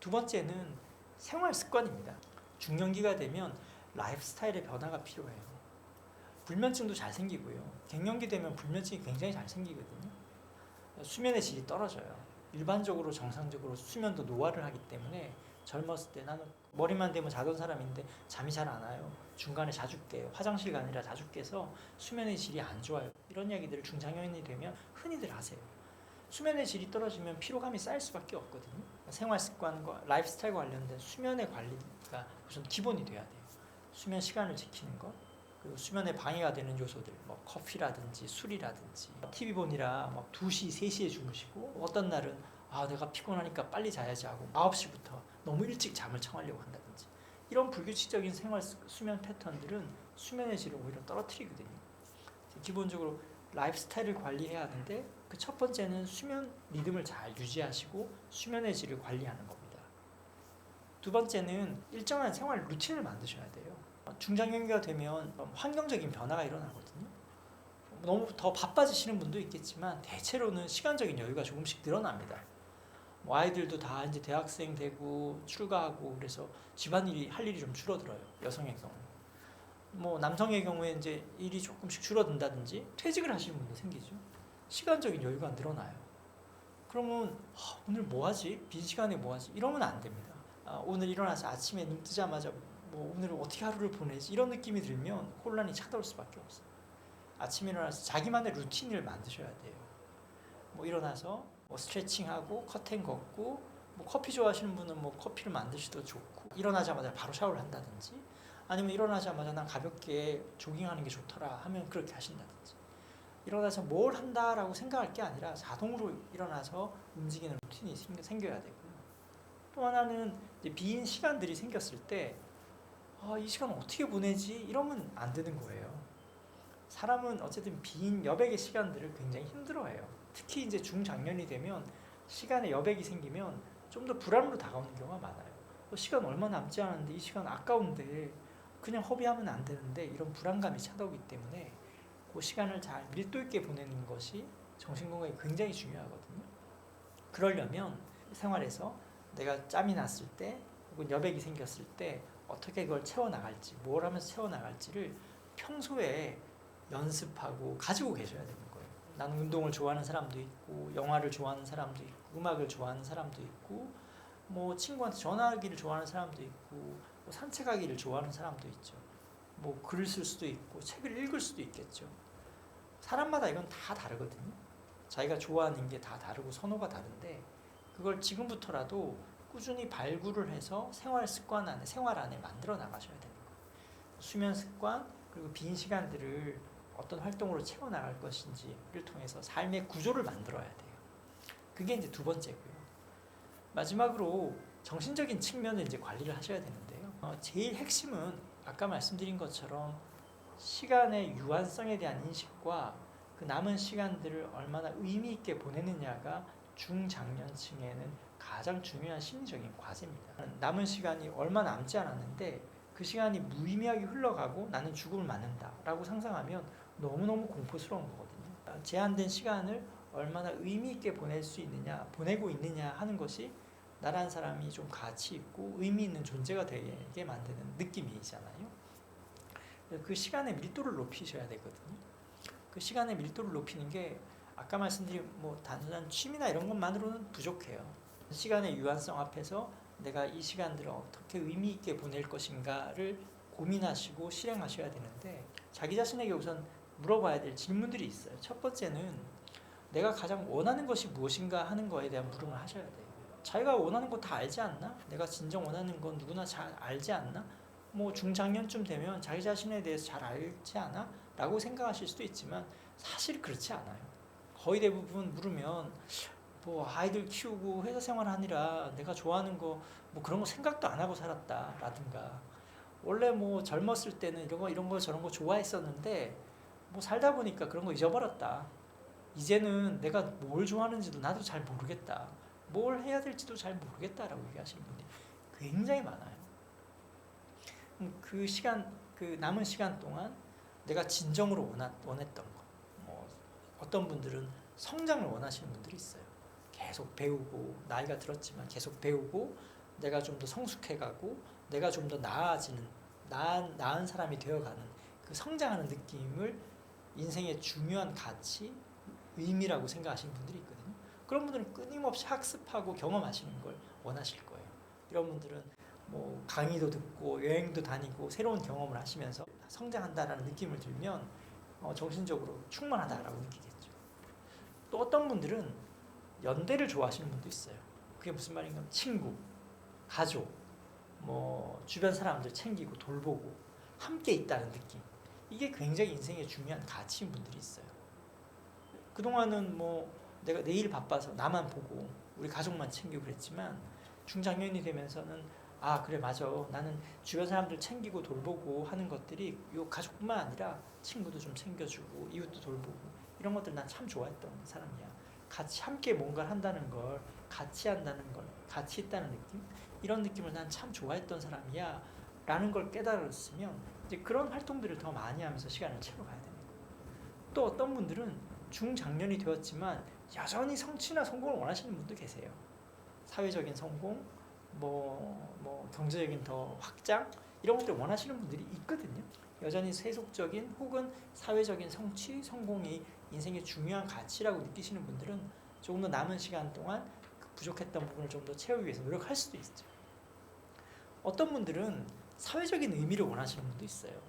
두 번째는 생활 습관입니다. 중년기가 되면 라이프 스타일의 변화가 필요해요. 불면증도 잘 생기고요. 갱년기 되면 불면증이 굉장히 잘 생기거든요. 수면의 질이 떨어져요. 일반적으로 정상적으로 수면도 노화를 하기 때문에 젊었을 때 나는 머리만 대면 자던 사람인데 잠이 잘 안 와요. 중간에 자주 깨요. 화장실 가느라 자주 깨서 수면의 질이 안 좋아요. 이런 이야기들을 중장년이 되면 흔히들 하세요. 수면의 질이 떨어지면 피로감이 쌓일 수밖에 없거든요. 생활 습관과 라이프 스타일과 관련된 수면의 관리가 우선 기본이 돼야 돼요. 수면 시간을 지키는 것, 그리고 수면에 방해가 되는 요소들, 뭐 커피라든지 술이라든지, TV 보느라 막 2시, 3시에 주무시고, 어떤 날은 내가 피곤하니까 빨리 자야지 하고 9시부터 너무 일찍 잠을 청하려고 한다든지, 이런 불규칙적인 생활 수면 패턴들은 수면의 질을 오히려 떨어뜨리거든요. 기본적으로 라이프 스타일을 관리해야 하는데, 그 첫 번째는 수면 리듬을 잘 유지하시고 수면의 질을 관리하는 겁니다. 두 번째는 일정한 생활 루틴을 만드셔야 돼요. 중장년기가 되면 환경적인 변화가 일어나거든요. 너무 더 바빠지시는 분도 있겠지만 대체로는 시간적인 여유가 조금씩 늘어납니다. 아이들도 다 이제 대학생 되고 출가하고 그래서 집안일이 할 일이 좀 줄어들어요. 여성의 경우. 남성의 경우에 이제 일이 조금씩 줄어든다든지 퇴직을 하시는 분도 생기죠. 시간적인 여유가 늘어나요. 그러면 오늘 뭐 하지? 빈 시간에 뭐 하지? 이러면 안 됩니다. 오늘 일어나서 아침에 눈 뜨자마자 오늘 어떻게 하루를 보내지? 이런 느낌이 들면 혼란이 찾아올 수밖에 없어요. 아침에 일어나서 자기만의 루틴을 만드셔야 돼요. 일어나서 스트레칭하고 커튼 걷고, 커피 좋아하시는 분은 커피를 만드셔도 좋고, 일어나자마자 바로 샤워를 한다든지, 아니면 일어나자마자 난 가볍게 조깅하는 게 좋더라 하면 그렇게 하신다든지, 일어나서 뭘 한다라고 생각할 게 아니라 자동으로 일어나서 움직이는 루틴이 생겨야 되고요. 또 하나는 이제 빈 시간들이 생겼을 때 이 시간 어떻게 보내지? 이러면 안 되는 거예요. 사람은 어쨌든 빈 여백의 시간들을 굉장히 힘들어해요. 특히 이제 중장년이 되면 시간에 여백이 생기면 좀 더 불안으로 다가오는 경우가 많아요. 시간 얼마 남지 않았는데 이 시간 아까운데 그냥 허비하면 안 되는데, 이런 불안감이 찾아오기 때문에 그 시간을 잘 밀도 있게 보내는 것이 정신건강에 굉장히 중요하거든요. 그러려면 생활에서 내가 짬이 났을 때 혹은 여백이 생겼을 때 어떻게 그걸 채워나갈지, 뭘 하면서 채워나갈지를 평소에 연습하고 가지고 계셔야 되는 거예요. 나는 운동을 좋아하는 사람도 있고, 영화를 좋아하는 사람도 있고, 음악을 좋아하는 사람도 있고, 친구한테 전화하기를 좋아하는 사람도 있고, 산책하기를 좋아하는 사람도 있죠. 글을 쓸 수도 있고, 책을 읽을 수도 있겠죠. 사람마다 이건 다 다르거든요. 자기가 좋아하는 게 다 다르고 선호가 다른데, 그걸 지금부터라도 꾸준히 발굴을 해서 생활 안에 만들어 나가셔야 되는 거예요. 수면 습관, 그리고 빈 시간들을 어떤 활동으로 채워나갈 것인지를 통해서 삶의 구조를 만들어야 돼요. 그게 이제 두 번째고요. 마지막으로 정신적인 측면을 이제 관리를 하셔야 되는데요. 제일 핵심은 아까 말씀드린 것처럼 시간의 유한성에 대한 인식과 그 남은 시간들을 얼마나 의미 있게 보내느냐가 중장년층에는 가장 중요한 심리적인 과제입니다. 남은 시간이 얼마 남지 않았는데 그 시간이 무의미하게 흘러가고 나는 죽음을 맞는다라고 상상하면 너무너무 공포스러운 거거든요. 제한된 시간을 얼마나 의미 있게 보내고 있느냐 하는 것이 나라는 사람이 좀 가치 있고 의미 있는 존재가 되게 만드는 느낌이잖아요. 그 시간의 밀도를 높이셔야 되거든요. 그 시간의 밀도를 높이는 게 아까 말씀드린 단순한 취미나 이런 것만으로는 부족해요. 시간의 유한성 앞에서 내가 이 시간들을 어떻게 의미 있게 보낼 것인가를 고민하시고 실행하셔야 되는데, 자기 자신에게 우선 물어봐야 될 질문들이 있어요. 첫 번째는 내가 가장 원하는 것이 무엇인가 하는 거에 대한 물음을 하셔야 돼요. 자기가 원하는 거 다 알지 않나? 내가 진정 원하는 건 누구나 잘 알지 않나? 중장년쯤 되면 자기 자신에 대해서 잘 알지 않아? 라고 생각하실 수도 있지만 사실 그렇지 않아요. 거의 대부분 물으면 아이들 키우고 회사 생활하느라 내가 좋아하는 거 그런 거 생각도 안 하고 살았다 라든가, 원래 젊었을 때는 이런 거 저런 거 좋아했었는데 살다 보니까 그런 거 잊어버렸다. 이제는 내가 뭘 좋아하는지도 나도 잘 모르겠다. 뭘 해야 될지도 잘 모르겠다라고 얘기하시는 분들이 굉장히 많아요. 그 남은 시간 동안 내가 진정으로 원했던 것. 어떤 분들은 성장을 원하시는 분들이 있어요. 계속 배우고, 나이가 들었지만 계속 배우고, 내가 좀 더 성숙해가고 내가 좀 더 나아지는 나은 사람이 되어가는 그 성장하는 느낌을 인생의 중요한 가치, 의미라고 생각하시는 분들이 있거든요. 그런 분들은 끊임없이 학습하고 경험하시는 걸 원하실 거예요. 이런 분들은 뭐 강의도 듣고 여행도 다니고 새로운 경험을 하시면서 성장한다라는 느낌을 들면 정신적으로 충만하다라고 느끼겠죠. 또 어떤 분들은 연대를 좋아하시는 분도 있어요. 그게 무슨 말인가 하면 친구, 가족, 뭐 주변 사람들 챙기고 돌보고 함께 있다는 느낌. 이게 굉장히 인생의 중요한 가치인 분들이 있어요. 그동안은 뭐 내가 내일 바빠서 나만 보고 우리 가족만 챙기고 그랬지만 중장년이 되면서는 아 그래 맞아 나는 주변 사람들 챙기고 돌보고 하는 것들이 요 가족뿐만 아니라 친구도 좀 챙겨주고 이웃도 돌보고 이런 것들 난 참 좋아했던 사람이야. 같이 함께 뭔가를 한다는 걸 같이 한다는 걸 같이 있다는 느낌 이런 느낌을 난 참 좋아했던 사람이야 라는 걸 깨달았으면 이제 그런 활동들을 더 많이 하면서 시간을 채워가야 되는 거예요. 또 어떤 분들은 중장년이 되었지만 여전히 성취나 성공을 원하시는 분도 계세요. 사회적인 성공, 뭐 경제적인 더 확장 이런 것들 원하시는 분들이 있거든요. 여전히 세속적인 혹은 사회적인 성취, 성공이 인생의 중요한 가치라고 느끼시는 분들은 조금 더 남은 시간 동안 그 부족했던 부분을 좀 더 채우기 위해서 노력할 수도 있죠. 어떤 분들은 사회적인 의미를 원하시는 분도 있어요.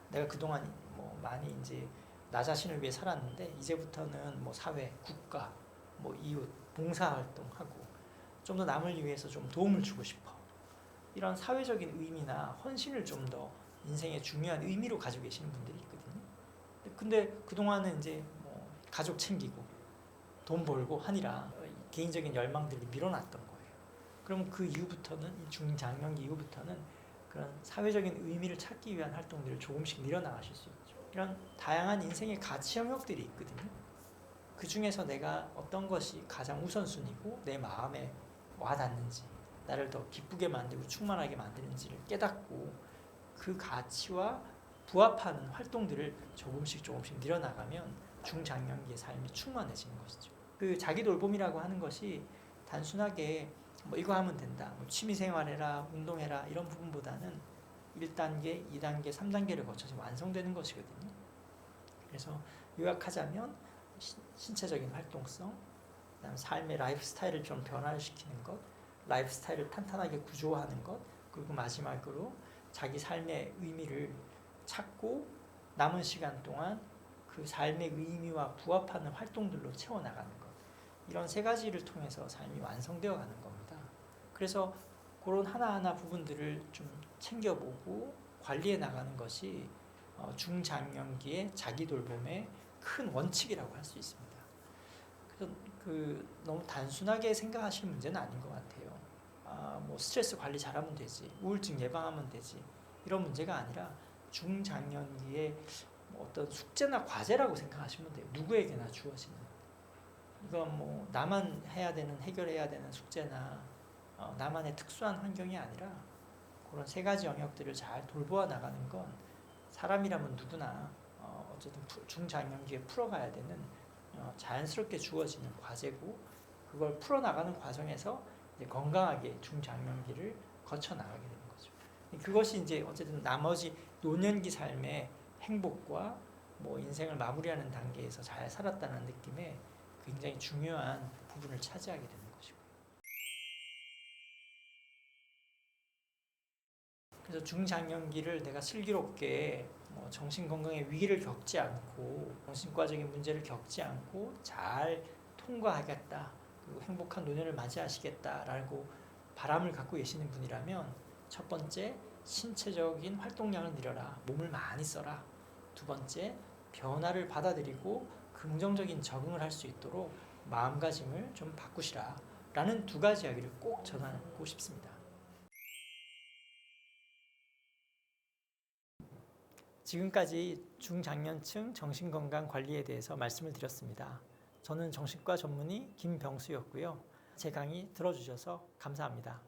내가 그동안 뭐 많이 이제 나 자신을 위해 살았는데 이제부터는 뭐 사회, 국가, 뭐 이웃, 봉사활동하고 좀 더 남을 위해서 좀 도움을 주고 싶어. 이런 사회적인 의미나 헌신을 좀 더 인생의 중요한 의미로 가지고 계시는 분들이 있거든요. 근데 그동안은 이제 뭐 가족 챙기고 돈 벌고 하니라 개인적인 열망들이 밀어놨던 거예요. 그럼 그 이후부터는 중장년기 이후부터는 그런 사회적인 의미를 찾기 위한 활동들을 조금씩 밀어나가실 수 있죠. 이런 다양한 인생의 가치 영역들이 있거든요. 그 중에서 내가 어떤 것이 가장 우선순위고 내 마음에 와닿는지 나를 더 기쁘게 만들고 충만하게 만드는지를 깨닫고 그 가치와 부합하는 활동들을 조금씩 늘어나가면 중장년기의 삶이 충만해지는 것이죠. 그 자기 돌봄이라고 하는 것이 단순하게 뭐 이거 하면 된다, 뭐 취미생활해라, 운동해라 이런 부분보다는 1단계, 2단계, 3단계를 거쳐서 완성되는 것이거든요. 그래서 요약하자면 신체적인 활동성, 그다음 삶의 라이프 스타일을 좀 변화를 시키는 것, 라이프 스타일을 탄탄하게 구조화하는 것, 그리고 마지막으로 자기 삶의 의미를 찾고 남은 시간 동안 그 삶의 의미와 부합하는 활동들로 채워나가는 것. 이런 세 가지를 통해서 삶이 완성되어 가는 겁니다. 그래서 그런 하나하나 부분들을 좀 챙겨보고 관리해 나가는 것이 중장년기의 자기 돌봄의 큰 원칙이라고 할 수 있습니다. 그래서 너무 단순하게 생각하시는 문제는 아닌 것 같아요. 뭐 스트레스 관리 잘하면 되지, 우울증 예방하면 되지 이런 문제가 아니라 중장년기에 어떤 숙제나 과제라고 생각하시면 돼요. 누구에게나 주어지는. 이건 뭐 나만 해야 되는 해결해야 되는 숙제나 나만의 특수한 환경이 아니라 그런 세 가지 영역들을 잘 돌보아 나가는 건 사람이라면 누구나 어쨌든 중장년기에 풀어가야 되는 자연스럽게 주어지는 과제고 그걸 풀어나가는 과정에서 이제 건강하게 중장년기를 거쳐 나가게 되는 거죠. 그것이 이제 어쨌든 나머지 노년기 삶의 행복과 뭐 인생을 마무리하는 단계에서 잘 살았다는 느낌에 굉장히 중요한 부분을 차지하게 되는 것이고. 그래서 중장년기를 내가 슬기롭게 뭐 정신건강의 위기를 겪지 않고 정신과적인 문제를 겪지 않고 잘 통과하겠다. 그리고 행복한 노년을 맞이하시겠다라고 바람을 갖고 계시는 분이라면 첫 번째, 신체적인 활동량을 늘려라. 몸을 많이 써라. 두 번째, 변화를 받아들이고 긍정적인 적응을 할 수 있도록 마음가짐을 좀 바꾸시라. 라는 두 가지 이야기를 꼭 전하고 싶습니다. 지금까지 중장년층 정신건강 관리에 대해서 말씀을 드렸습니다. 저는 정신과 전문의 김병수였고요. 제 강의 들어주셔서 감사합니다.